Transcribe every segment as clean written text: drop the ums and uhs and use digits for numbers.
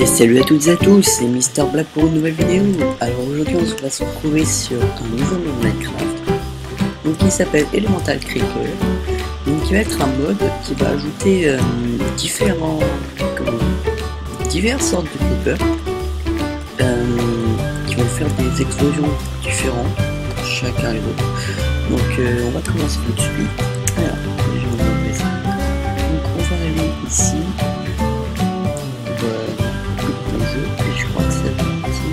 Et salut à toutes et à tous, c'est Mister Black pour une nouvelle vidéo. Alors aujourd'hui on va se retrouver sur un nouveau mode Minecraft, donc qui s'appelle Elemental Creeper, donc qui va être un mode qui va ajouter diverses sortes de creepers, qui vont faire des explosions différentes, chacun les autres. Donc on va commencer tout de suite. Alors, je vais enlever ça. Donc on va aller ici. Et je crois que c'est parti.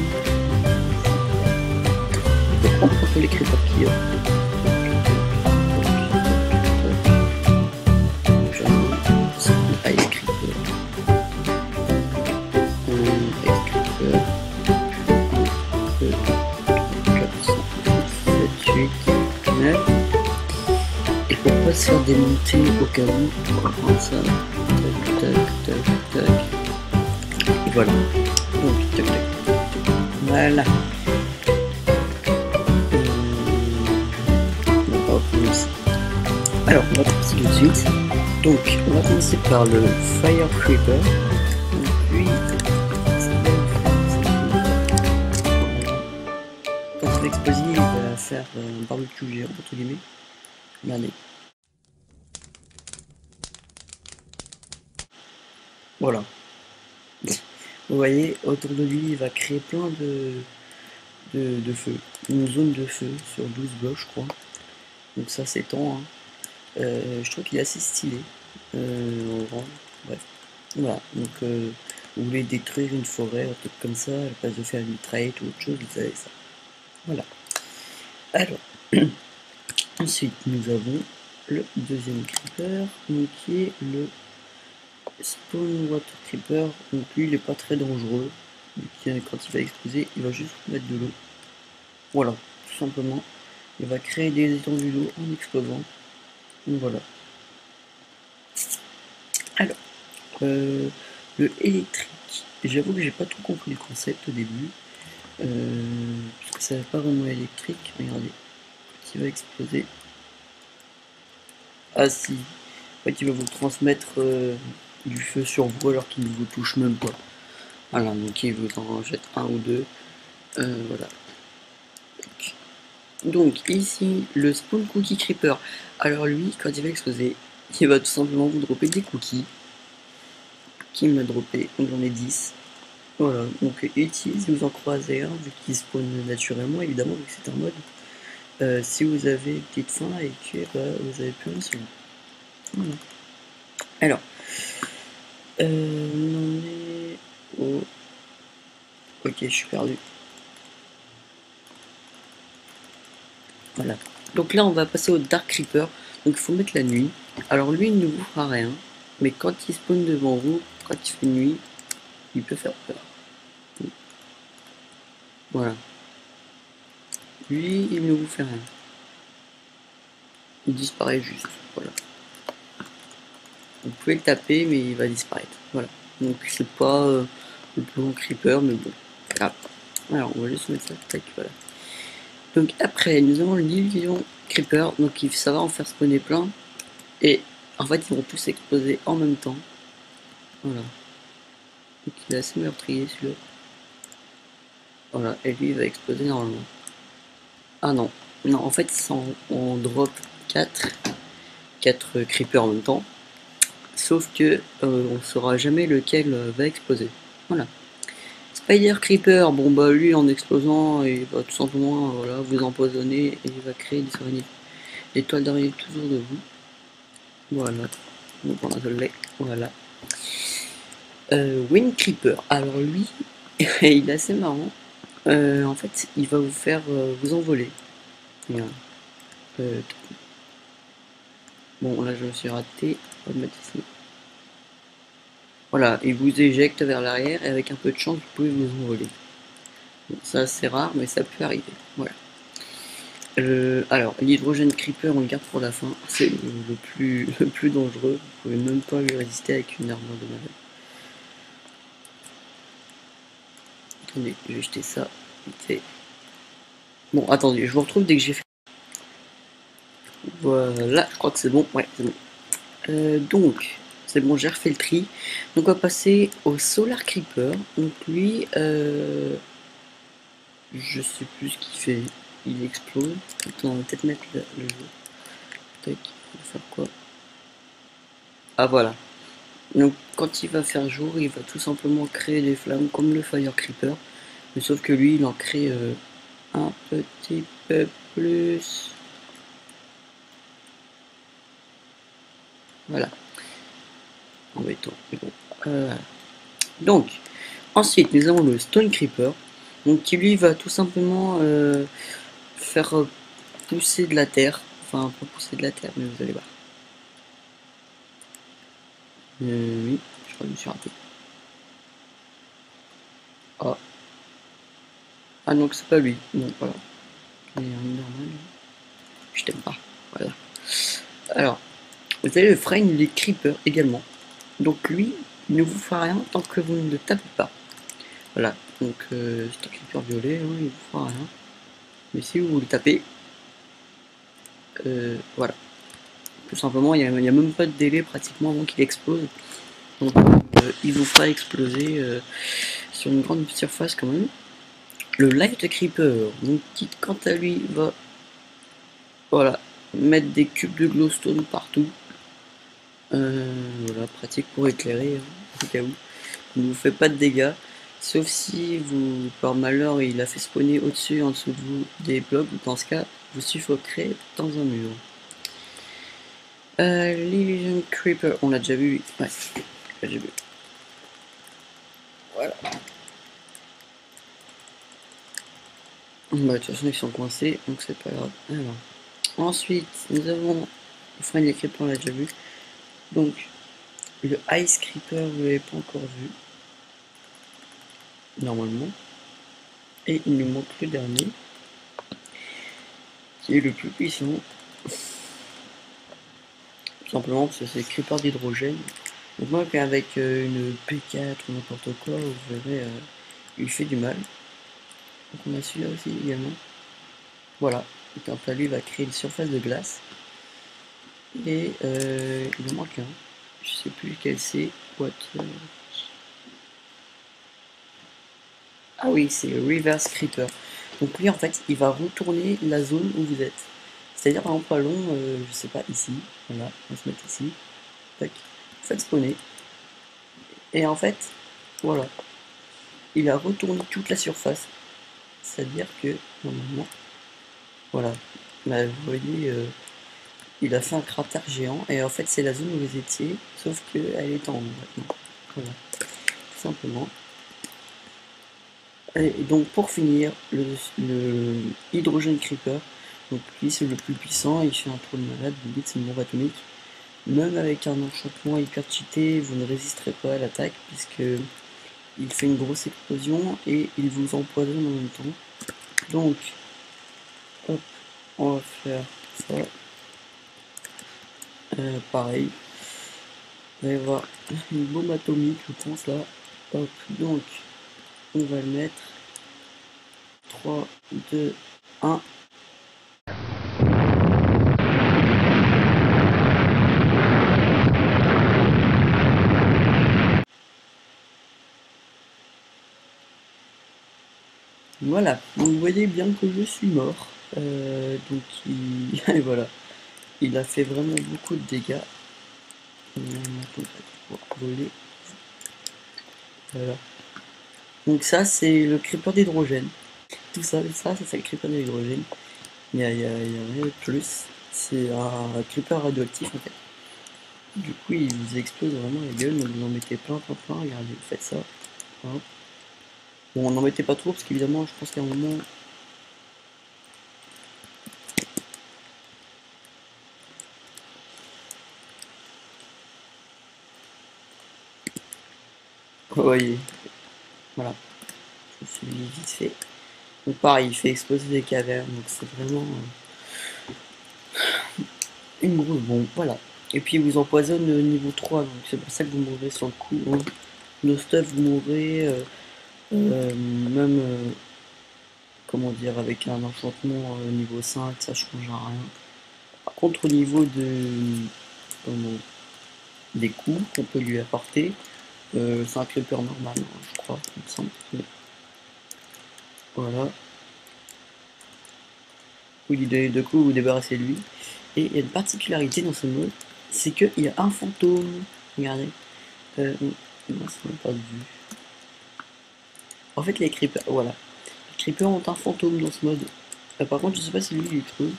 On prend tous les creepers qu'il y a. Ice creeper. Ice creeper. 7, 8, 9. Et pour pas se faire démonter au cas où, on va prendre ça. Tac, tac, tac, tac. Et voilà. Donc, tac, tac. Voilà. Alors, on va commencer tout de suite. Donc, on va commencer par le Fire Creeper. Donc, lui, quand il va exploser, il va faire un barbecue géant, entre guillemets. Regardez. Voilà. Vous voyez, autour de lui, il va créer plein de feu. Une zone de feu sur 12 blocs, je crois. Donc ça s'étend. Hein. Je trouve qu'il est assez stylé. Bref. Voilà. Donc, vous voulez détruire une forêt, un truc comme ça, à la place de faire une mitraillette ou autre chose, vous avez ça. Voilà. Alors, ensuite, nous avons le deuxième creeper, donc qui est le Spawn Water Creeper. Donc lui il est pas très dangereux, quand il va exploser il va juste mettre de l'eau, voilà, tout simplement. Il va créer des étendues d'eau en explosant. Donc voilà. Alors le électrique, j'avoue que j'ai pas tout compris le concept au début, parce que ça n'est pas vraiment électrique. Regardez, quand il va exploser, ah si, en fait il va vous transmettre du feu sur vous alors qu'il ne vous touche même pas. Voilà, donc il vous en jette un ou deux. Voilà. Donc ici, le Spawn Cookie Creeper. Alors lui, quand il va exploser, il va tout simplement vous dropper des cookies. Qui m'a droppé, donc j'en ai 10. Voilà, donc utile si vous en croisez un, vu qu'il spawn naturellement, évidemment, vu que c'est un mode. Si vous avez une petite faim et que vous avez plus rien sur vous. Voilà. Alors, on en est au... Ok, je suis perdu. Voilà. Donc là, on va passer au Dark Creeper. Donc il faut mettre la nuit. Alors lui, il ne vous fera rien. Mais quand il spawn devant vous, quand il fait nuit, il peut faire peur. Voilà. Lui, il ne vous fait rien. Il disparaît juste. Voilà. Vous pouvez le taper, mais il va disparaître. Voilà. Donc c'est pas le plus long creeper, mais bon. Grave. Alors on va juste mettre ça. Tac, voilà. Donc après, nous avons l'illusion creeper. Donc ça va en faire spawner plein. Et en fait, ils vont tous exploser en même temps. Voilà. Donc il est assez meurtrier celui-là. Voilà. Et lui, il va exploser normalement. Ah non. Non, en fait, on drop 4 creepers en même temps. Sauf que on saura jamais lequel va exploser. Voilà. Spider Creeper, bon bah lui en explosant, il va tout simplement voilà, vous empoisonner et il va créer des araignées. Les toiles d'araignée toujours de vous. Voilà. Donc on a de lait. Voilà. Wind Creeper. Alors lui, il est assez marrant. En fait, il va vous faire vous envoler. Voilà. Bon là je me suis raté. On va le mettre ici. Voilà, il vous éjecte vers l'arrière et avec un peu de chance vous pouvez vous envoler. Bon, ça c'est rare mais ça peut arriver. Voilà. Alors l'hydrogène creeper on le garde pour la fin. C'est le plus dangereux. Vous pouvez même pas lui résister avec une armure de malade. Attendez, je vais jeter ça. Okay. Bon attendez, je vous retrouve dès que j'ai fait. Voilà, je crois que c'est bon. Ouais, c'est bon. Donc C'est bon, j'ai refait le tri. Donc on va passer au Solar Creeper. Donc lui, je sais plus ce qu'il fait. Il explose. Attends, on va peut-être mettre le jeu. Tac, il va faire quoi? Ah voilà. Donc quand il va faire jour, il va tout simplement créer des flammes comme le Fire Creeper. Mais sauf que lui, il en crée un petit peu plus. Voilà. Embêtant. Mais bon. Donc, ensuite, nous avons le Stone Creeper. Donc qui lui va tout simplement faire pousser de la terre. Enfin, pas pousser de la terre, mais vous allez voir. Oui, je crois que je me suis raté. Ah. Ah donc c'est pas lui. Donc voilà. Il est normal. Je t'aime pas. Voilà. Alors, vous avez le frame les creepers également. Donc lui, il ne vous fera rien tant que vous ne le tapez pas. Voilà. Donc c'est un creeper violet, hein, il ne vous fera rien. Mais si vous le tapez, voilà. Tout simplement, il n'y a même pas de délai pratiquement avant qu'il explose. Donc il vous fera exploser sur une grande surface quand même. Le Light Creeper, donc qui quant à lui va voilà, mettre des cubes de glowstone partout. Voilà, pratique pour éclairer, hein, au cas où. Il ne vous fait pas de dégâts. Sauf si vous, par malheur, il a fait spawner au-dessus, en dessous de vous, des blocs. Dans ce cas, vous suffoquerez dans un mur. L'Illusion Creeper, on l'a déjà vu. Ouais, j'ai vu. Voilà. Bah, de toute façon, ils sont coincés, donc c'est pas grave. Alors, ensuite, nous avons le Friendly Creeper, on l'a déjà vu. Donc, le Ice Creeper, vous l'avez pas encore vu. Normalement. Et il nous manque le dernier, qui est le plus puissant. Tout simplement parce que c'est le Creeper d'hydrogène. Donc moi, avec une P4 ou n'importe quoi, vous verrez, il fait du mal. Donc on a celui-là aussi également. Voilà. Et quant à lui, il va créer une surface de glace. Et il en manque un. Je sais plus lequel c'est. What Ah oui, c'est le Reverse Creeper. Donc lui, en fait, il va retourner la zone où vous êtes. C'est-à-dire, par exemple, allons, je sais pas, ici. Voilà, on va se mettre ici. Tac. Vous faites spawner. Et en fait, voilà. Il a retourné toute la surface. C'est-à-dire que, normalement, voilà. Là, vous voyez, il a fait un cratère géant. Et en fait, c'est la zone où vous étiez. Sauf qu'elle est en haut maintenant. Voilà. Tout simplement. Et donc pour finir, le Hydrogen Creeper, donc lui c'est le plus puissant, il fait un trou de malade, limite c'est une bombe atomique. Même avec un enchantement hyper cheaté, vous ne résisterez pas à l'attaque puisque il fait une grosse explosion et il vous empoisonne en même temps. Donc, hop, on va faire ça. Pareil, vous allez voir une bombe atomique, je pense là. Hop, donc on va le mettre. 3, 2, 1. Voilà, donc vous voyez bien que je suis mort. Donc et voilà, il a fait vraiment beaucoup de dégâts. Voler. Voilà. Donc ça c'est le creeper d'hydrogène. Tout ça, c'est le creeper d'hydrogène. Il y a rien de plus. C'est un creeper radioactif en fait. Du coup il vous explose vraiment la gueule, donc vous en mettez plein, regardez, vous faites ça. Hop. Bon, n'en mettez pas trop parce qu'évidemment je pense qu'à un moment. Vous voyez, voilà, je me suis mis vite fait. Donc pareil, il fait exploser des cavernes, donc c'est vraiment une grosse bombe, voilà. Et puis il vous empoisonne niveau 3, donc c'est pour ça que vous mourrez sur le coup. Hein. No stuff, vous mourrez, même, comment dire, avec un enchantement niveau 5, ça change à rien. Par contre au niveau de... Comment des coups qu'on peut lui apporter. C'est un creeper normal, hein, je crois, il me semble. Mais voilà. Vous lui donnez 2 coups, vous vous débarrassez de lui. Et il y a une particularité dans ce mode, c'est qu'il y a un fantôme. Regardez. Mince, on n'a pas de vue. En fait, les creepers, voilà. Les creepers ont un fantôme dans ce mode. Par contre, je sais pas si lui il est creux.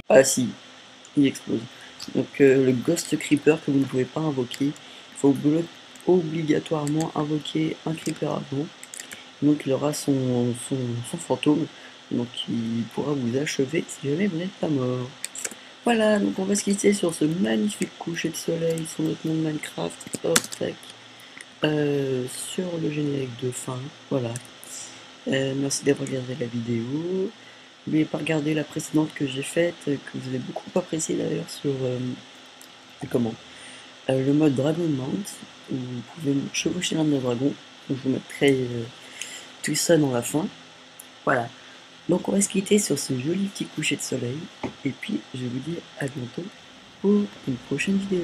Ah si, il explose. Donc le Ghost Creeper que vous ne pouvez pas invoquer, il faut obligatoirement invoquer un Creeper avant. Donc il aura son fantôme, donc il pourra vous achever si jamais vous n'êtes pas mort. Voilà, donc on va se quitter sur ce magnifique coucher de soleil sur notre monde Minecraft. Hop, tac. Sur le générique de fin, voilà. Merci d'avoir regardé la vidéo. N'oubliez pas de regarder la précédente que j'ai faite, que vous avez beaucoup apprécié d'ailleurs sur le mode Dragon Mount, où vous pouvez chevaucher l'un de nos dragons. Donc, je vous mettrai tout ça dans la fin. Voilà. Donc on va se quitter sur ce joli petit coucher de soleil. Et puis je vous dis à bientôt pour une prochaine vidéo.